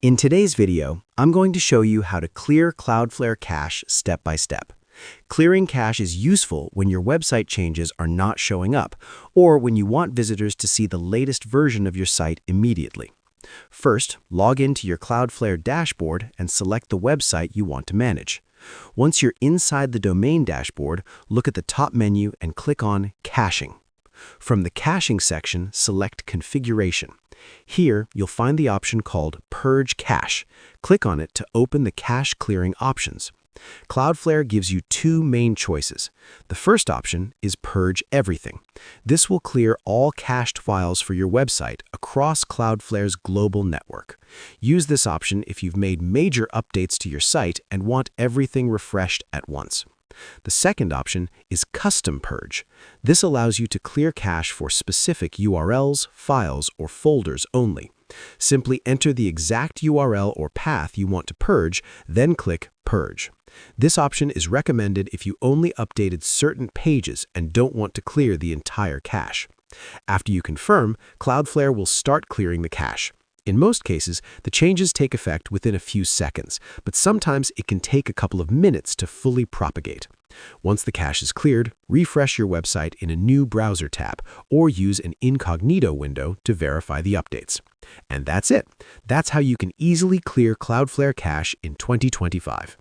In today's video, I'm going to show you how to clear Cloudflare cache step by step. Clearing cache is useful when your website changes are not showing up, or when you want visitors to see the latest version of your site immediately. First, log into your Cloudflare dashboard and select the website you want to manage. Once you're inside the domain dashboard, look at the top menu and click on Caching. From the Caching section, select Configuration. Here, you'll find the option called Purge Cache. Click on it to open the cache clearing options. Cloudflare gives you two main choices. The first option is Purge Everything. This will clear all cached files for your website across Cloudflare's global network. Use this option if you've made major updates to your site and want everything refreshed at once. The second option is Custom Purge. This allows you to clear cache for specific URLs, files, or folders only. Simply enter the exact URL or path you want to purge, then click Purge. This option is recommended if you only updated certain pages and don't want to clear the entire cache. After you confirm, Cloudflare will start clearing the cache. In most cases, the changes take effect within a few seconds, but sometimes it can take a couple of minutes to fully propagate. Once the cache is cleared, refresh your website in a new browser tab or use an incognito window to verify the updates. And that's it. That's how you can easily clear Cloudflare cache in 2025.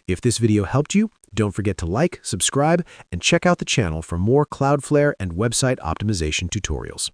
If this video helped you, don't forget to like, subscribe, and check out the channel for more Cloudflare and website optimization tutorials.